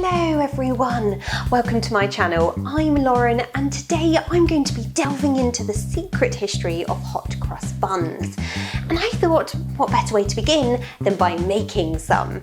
Hello everyone, welcome to my channel. I'm Lauren and today I'm going to be delving into the secret history of hot cross buns. And I thought, what better way to begin than by making some?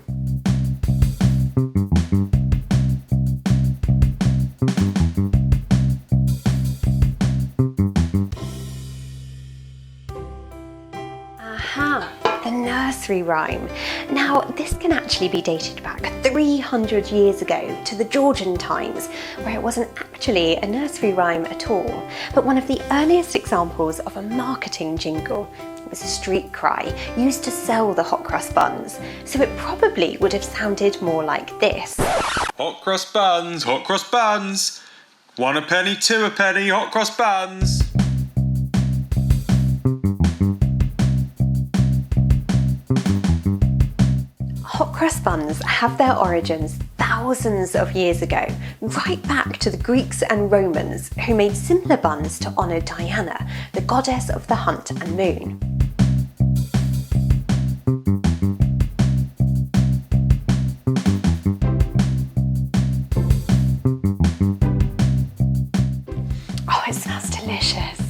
Aha! The nursery rhyme. Now, this can actually be dated back 300 years ago to the Georgian times, where it wasn't actually a nursery rhyme at all, but one of the earliest examples of a marketing jingle. It was a street cry used to sell the hot cross buns, so it probably would have sounded more like this. Hot cross buns, hot cross buns. 1 a penny, 2 a penny, hot cross buns. Hot cross buns have their origins thousands of years ago, right back to the Greeks and Romans, who made similar buns to honour Diana, the goddess of the hunt and moon. Oh, it smells delicious.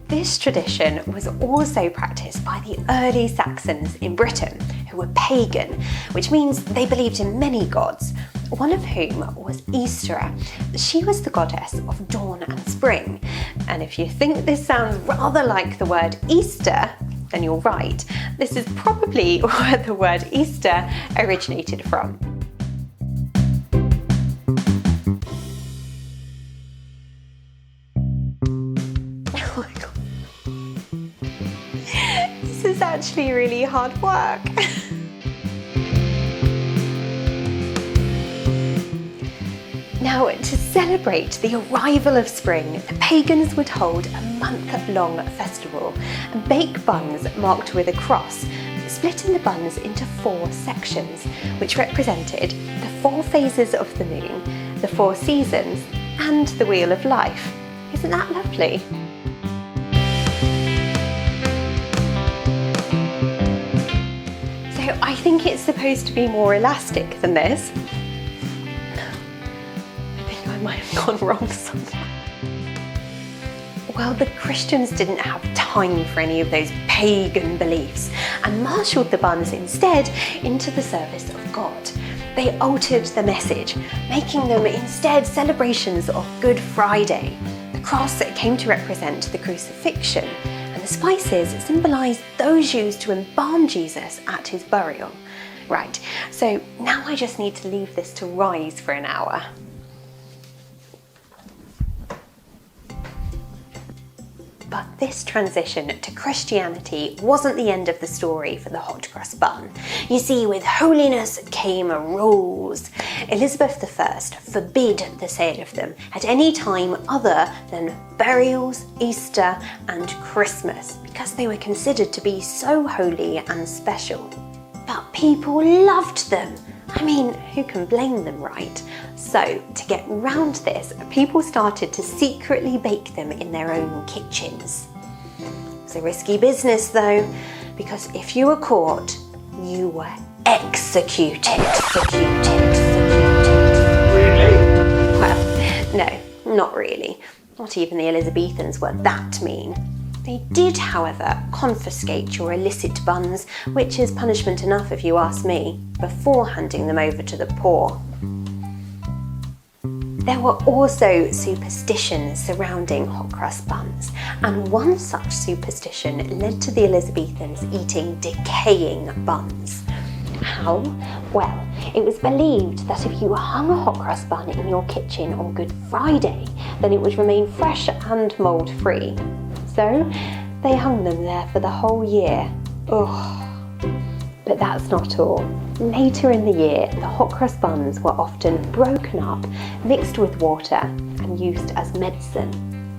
This tradition was also practiced by the early Saxons in Britain, who were pagan, which means they believed in many gods, one of whom was Easter. She was the goddess of dawn and spring. And if you think this sounds rather like the word Easter, then you're right. This is probably where the word Easter originated from. Oh my God. This is actually really hard work. Now, to celebrate the arrival of spring, the pagans would hold a month-long festival and bake buns marked with a cross, splitting the buns into 4 sections, which represented the 4 phases of the moon, the 4 seasons, and the wheel of life. Isn't that lovely? I think it's supposed to be more elastic than this. I think I might have gone wrong somewhere. Well, the Christians didn't have time for any of those pagan beliefs and marshalled the buns instead into the service of God. They altered the message, making them instead celebrations of Good Friday. The cross came to represent the crucifixion, the spices symbolise those used to embalm Jesus at his burial. Right, so now I just need to leave this to rise for an hour. But this transition to Christianity wasn't the end of the story for the hot cross bun. You see, with holiness came rules. Elizabeth I forbid the sale of them at any time other than burials, Easter and Christmas, because they were considered to be so holy and special. But people loved them. I mean, who can blame them, right? So, to get round this, people started to secretly bake them in their own kitchens. It's a risky business though, because if you were caught, you were executed. Really? Well, no, not really. Not even the Elizabethans were that mean. They did, however, confiscate your illicit buns, which is punishment enough if you ask me, before handing them over to the poor. There were also superstitions surrounding hot cross buns, and one such superstition led to the Elizabethans eating decaying buns. How? Well, it was believed that if you hung a hot cross bun in your kitchen on Good Friday, then it would remain fresh and mould-free. So they hung them there for the whole year. Ugh. But that's not all. Later in the year, the hot cross buns were often broken up, mixed with water, and used as medicine.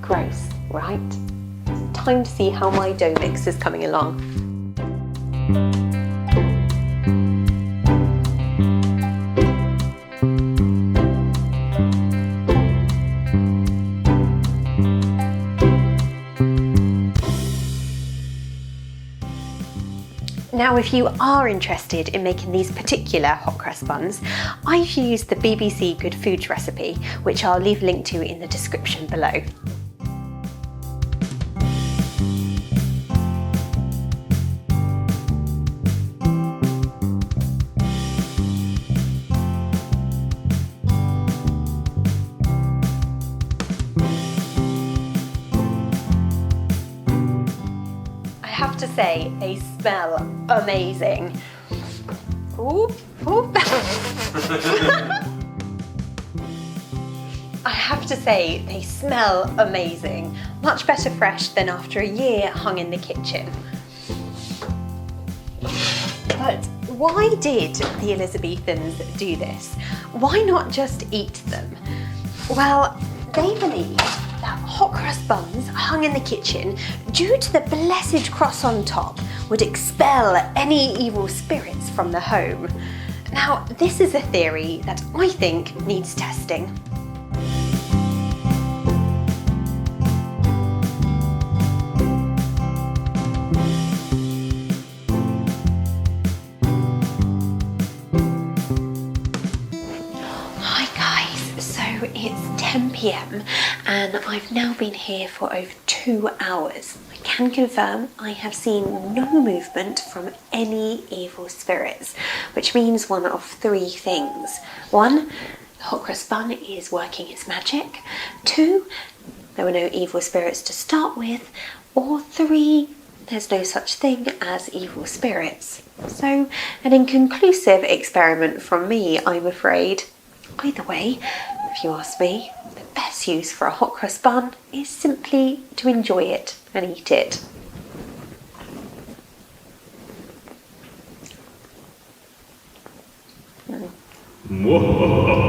Gross, right? It's time to see how my dough mix is coming along. Now, if you are interested in making these particular hot crust buns, I've used the BBC Good Foods recipe, which I'll leave a link to in the description below. I have to say, they smell amazing. Ooh, ooh. I have to say, they smell amazing. Much better fresh than after a year hung in the kitchen. But why did the Elizabethans do this? Why not just eat them? Well, they believed that hot crust buns hung in the kitchen due to the blessed cross on top would expel any evil spirits from the home. Now, this is a theory that I think needs testing. It's 10 p.m. and I've now been here for over 2 hours. I can confirm I have seen no movement from any evil spirits, which means one of 3 things. 1, the hot crust bun is working its magic. 2, there were no evil spirits to start with. Or 3, there's no such thing as evil spirits. So, an inconclusive experiment from me, I'm afraid. Either way, if you ask me, the best use for a hot crust bun is simply to enjoy it and eat it. Mwah.